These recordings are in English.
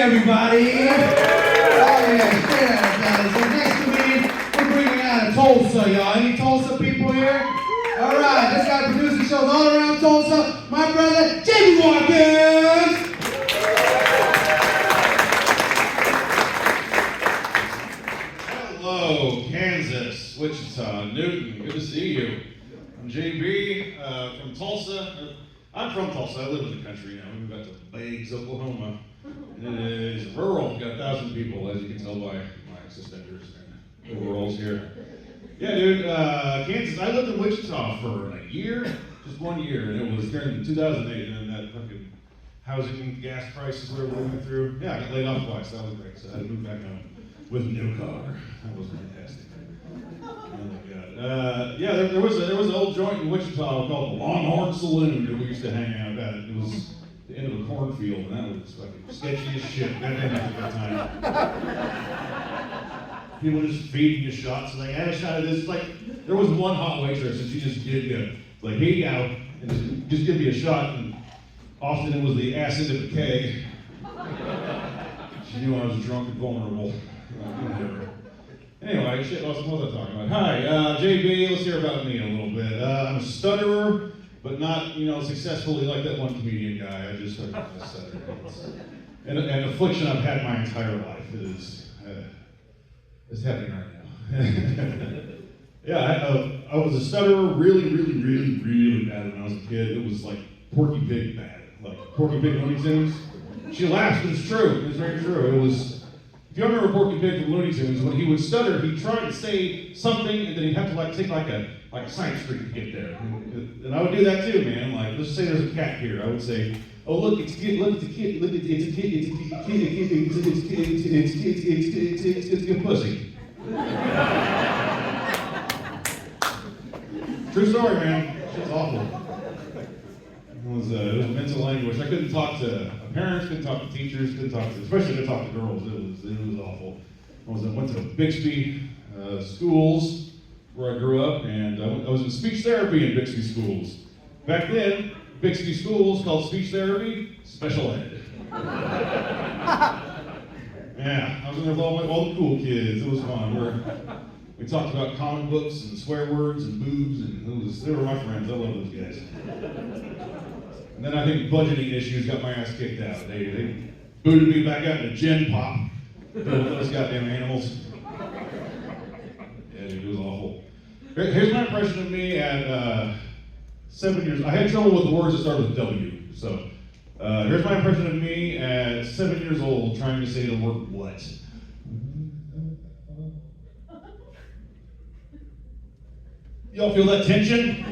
everybody. Oh, yeah, straight out of Dallas. So next comedian, we're bringing out of Tulsa, y'all. Any Tulsa people here? All right, this guy produces shows all around Tulsa. My brother, Jamie Watkins. Hello, Kansas, Wichita, Newton. Good to see you. I'm JB from Tulsa. I'm from Tulsa. I live in the country now. We moved out to Bags, Oklahoma. And it is rural. Got 1,000 people, as you can tell by my suspenders and overalls here. Yeah, dude. Kansas. I lived in Wichita for a year, just 1 year, and it was during 2008, and that fucking housing and gas prices whatever we went through. Yeah, I got laid off twice. That was great. So I had to move back home with a new car. That was fantastic. Oh my God. Yeah, there was an old joint in Wichita called the Longhorn Saloon that we used to hang out at. It was the end of a cornfield, and that was fucking sketchy as shit. That didn't happen at that time. People just feeding you shots. Like, I had a shot of this. Like, there was one hot waitress, and she just did good. Like, here you go, and just give me a shot. And often it was the acid of a keg. She knew I was drunk and vulnerable. Anyway, shit, what was I talking about? Hi, JB, let's hear about me a little bit. I'm a stutterer, but not, successfully like that one comedian guy. I just heard a stutter. An affliction I've had my entire life. It's happening right now. Yeah, I was a stutterer really, really, really, really bad when I was a kid. It was like Porky Pig bad. Like Porky Pig Looney Tunes. She laughs, but it's true. It's very true. It was, if you remember Porky Pig from Looney Tunes, when he would stutter, he'd try to say something, and then he'd have to take like a side street to get there. And I would do that too, man. Like, let's say there's a cat here. I would say, oh look, it's a kid, look, it's a kid, look, it's a kid, it's a pussy. True story, man. Shit's awful. It was mental anguish. I couldn't talk to parents, couldn't talk to teachers, especially couldn't talk to girls. It was awful. I went to Bixby schools where I grew up, and I was in speech therapy in Bixby schools. Back then, Bixby schools called speech therapy special ed. Yeah, I was in there with all the cool kids. It was fun. We talked about comic books and swear words and boobs, and they were my friends. I love those guys. And then I think budgeting issues got my ass kicked out. They booted me back out into Gen Pop. Those goddamn animals. Yeah, dude, it was awful. Here's my impression of me at 7 years. I had trouble with the words that start with W. So here's my impression of me at 7 years old trying to say the word what. Y'all feel that tension?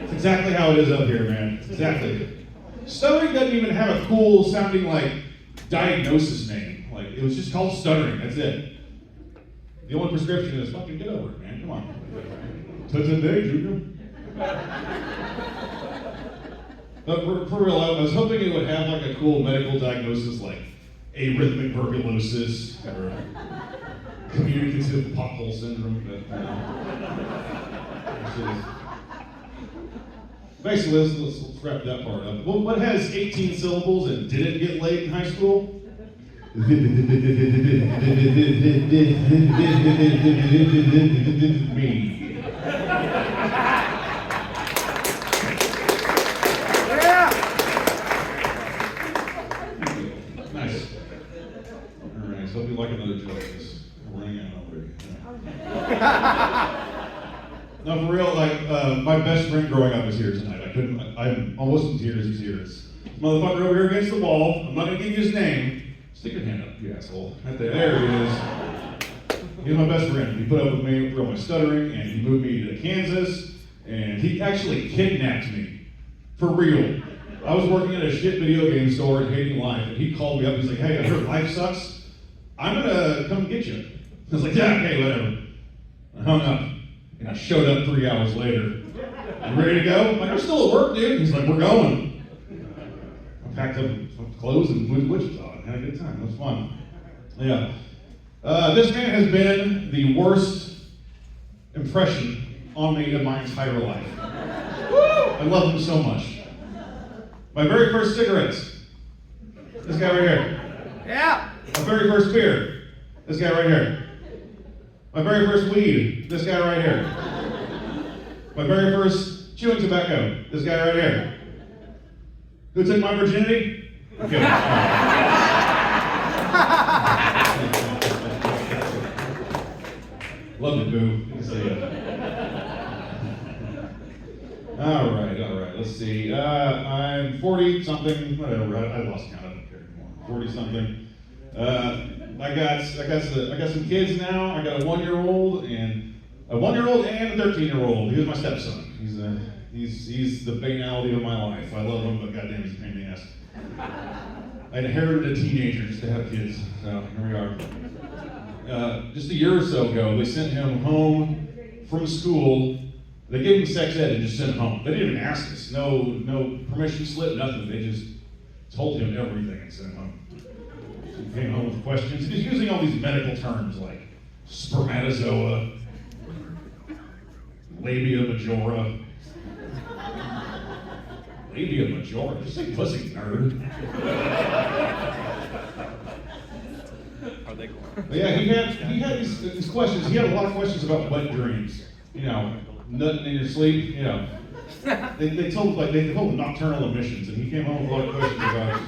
It's exactly how it is up here, man. Exactly. Stuttering doesn't even have a cool sounding like diagnosis name. Like, it was just called stuttering, that's it. The only prescription is fucking get over it, man. Come on. Today, Junior. But for real, I was hoping it would have like a cool medical diagnosis like arrhythmic verculosis or communicative pothole syndrome. Basically, let's wrap that part up. Well, what has 18 syllables and didn't get laid in high school? Me. Yeah. Nice. All right. So hope you like another joke. We're running out already. No, for real, my best friend growing up is here tonight. I'm almost in tears, he's here. This motherfucker over here against the wall. I'm not gonna give you his name. Stick your hand up, you asshole. Right there, there he is. He's my best friend. He put up with me for my stuttering, and he moved me to Kansas, and he actually kidnapped me. For real. I was working at a shit video game store and hating life, and he called me up, he's like, hey, I heard life sucks. I'm gonna come get you. I was like, yeah, okay, whatever. I hung up. And I showed up 3 hours later. You ready to go? I'm like, I'm still at work, dude. He's like, we're going. I packed up clothes and moved to Wichita and had a good time. It was fun. Yeah. This man has been the worst impression on me in my entire life. I love him so much. My very first cigarettes. This guy right here. Yeah. My very first beer, this guy right here. My very first weed, this guy right here. My very first chewing tobacco, this guy right here. Who took my virginity? Okay. Love you, boo. Good to see you. All right. Let's see. I'm 40 something. Whatever. I lost count. I don't care anymore. 40 something. I got some kids now. I got a 1-year-old and a 13-year-old. He was my stepson. He's the banality of my life. I love him, but goddamn, he's a pain in the ass. I inherited a teenager just to have kids. So here we are. Just a year or so ago, they sent him home from school. They gave him sex ed and just sent him home. They didn't even ask us. No permission slip, nothing. They just told him everything and sent him home. He came home with questions. He's using all these medical terms like spermatozoa, labia majora. Labia majora? Did you say pussy, nerd? Are they going? Yeah, he had these questions. He had a lot of questions about wet dreams. You know, nutting in your sleep. You know, they told him nocturnal emissions, and he came home with a lot of questions about it.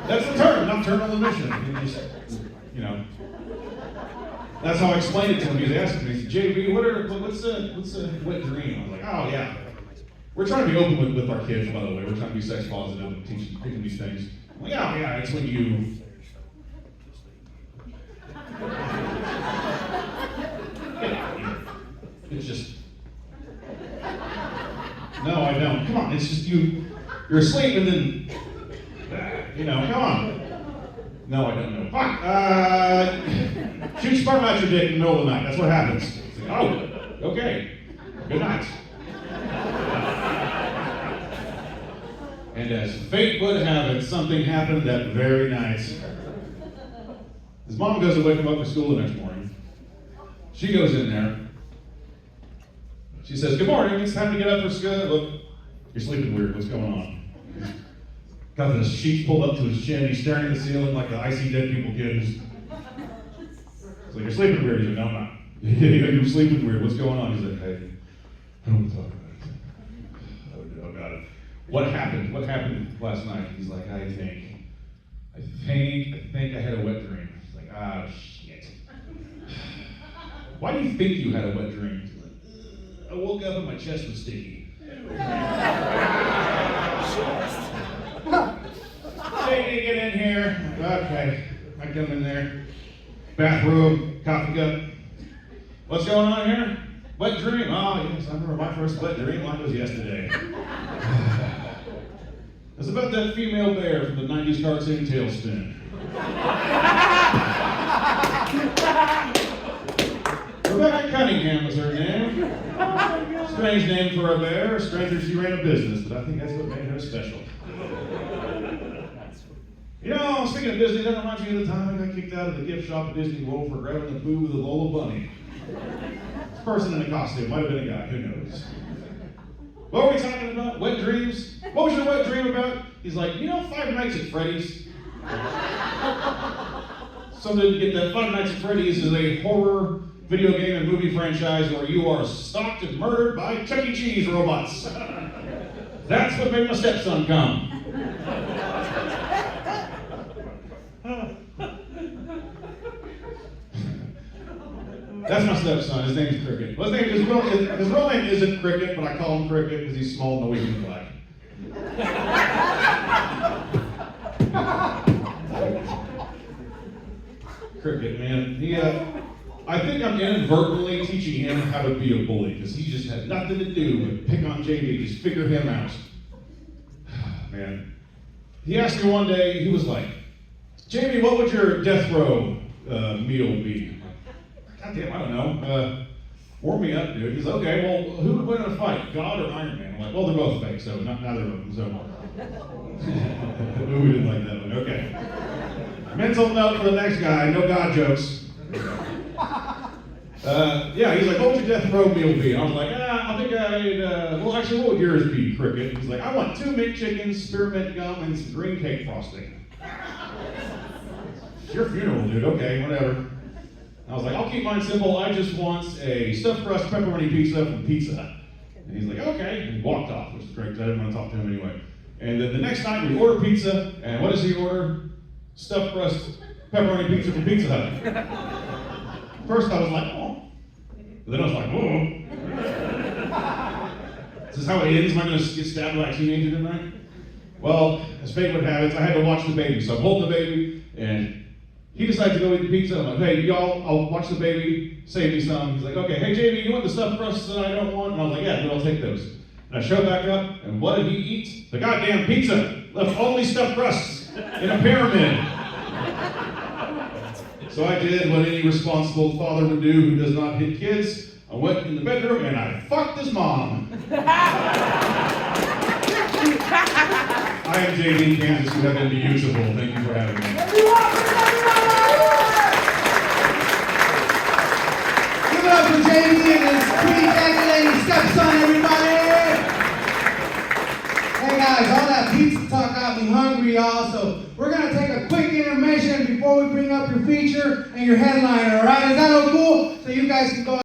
That's the term, nocturnal emission. He just, you know, that's how I explained it to him. He was asking me, he said, JB, what's a wet dream? I was like, oh yeah. We're trying to be open with our kids, by the way. We're trying to be sex positive and teaching these things. I'm like, oh yeah, it's when you. It's just. No, I don't. Come on, it's just you're asleep and then. You know, come on. No, I don't know. Fuck! Shoot sperm out your dick in the middle of the night. That's what happens. It's like, oh, okay. Good night. And as fate would have it, something happened that very night. His mom goes to wake him up for school the next morning. She goes in there. She says, good morning, it's time to get up for school. Look, you're sleeping weird. What's going on? Got the sheets pulled up to his chin. He's staring at the ceiling like the I See Dead People kid. He's like, you're sleeping weird. He's like, no, I'm not. You're sleeping weird. What's going on? He's like, hey, I don't want to talk about it. Oh, God. What happened? What happened last night? He's like, I think I had a wet dream. He's like, ah, shit. Why do you think you had a wet dream? He's like, I woke up and my chest was sticky. JD, get in here. Okay, I come in there. Bathroom, coffee cup. What's going on here? Wet dream. Oh, yes, I remember my first wet dream like it was yesterday. It's about that female bear from the 90s cartoon Tailspin. Rebecca Cunningham was her name. Strange name for a bear. Stranger she ran a business, but I think that's what made her special. You know, speaking of Disney, that reminds me of the time I got kicked out of the gift shop at Disney World for grabbing the boo with a Lola bunny. This person in a costume, might have been a guy, who knows. What were we talking about? Wet dreams? What was your wet dream about? He's like, you know Five Nights at Freddy's? Some didn't get that. Five Nights at Freddy's is a horror video game and movie franchise where you are stalked and murdered by Chuck E. Cheese robots. That's what made my stepson come. That's my stepson. His name is Cricket. Well, his real name isn't Cricket, but I call him Cricket because he's small, Norwegian, and black. Cricket, man. I think I'm inadvertently teaching him how to be a bully because he just had nothing to do but pick on JB, just figure him out. Man. He asked me one day, he was like, JB, what would your death row meal be? God damn, I don't know. Warm me up, dude. He's like, okay, well, who would win in a fight, God or Iron Man? I'm like, well, they're both fake, so neither of them. So we didn't like that one. Okay. Mental note for the next guy, no God jokes. Yeah, he's like, what would your death row meal be? I was like, I think well, actually, what would yours be, Cricket? He's like, I want 2 McChickens, spearmint gum, and some green cake frosting. It's your funeral, dude. Okay, whatever. I was like, I'll keep mine simple. I just want a stuffed crust pepperoni pizza from Pizza Hut. And he's like, okay, and he walked off, which is great because I didn't want to talk to him anyway. And then the next night we order pizza, and what does he order? Stuffed crust pepperoni pizza from Pizza Hut. First I was like, oh. But then I was like, oh. Is this how it ends? Am I going to get stabbed by a teenager tonight? Well, as fate would have it, I had to watch the baby. So I'm holding the baby, and he decided to go eat the pizza. I'm like, hey, y'all, I'll watch the baby, save me some. He's like, okay, hey, JB, you want the stuffed crusts that I don't want? And I was like, yeah, dude, I'll take those. And I show back up, and what did he eat? The goddamn pizza. Left only stuffed crusts in a pyramid. So I did what any responsible father would do who does not hit kids. I went in the bedroom, and I fucked his mom. I am JB Kansas. You have been beautiful. Thank you for having me. Give it up for JB and his pretty calculating stepson, everybody! Hey guys, all that pizza talk got me hungry, y'all, so we're gonna take a quick intermission before we bring up your feature and your headliner, alright? Is that all cool? So you guys can go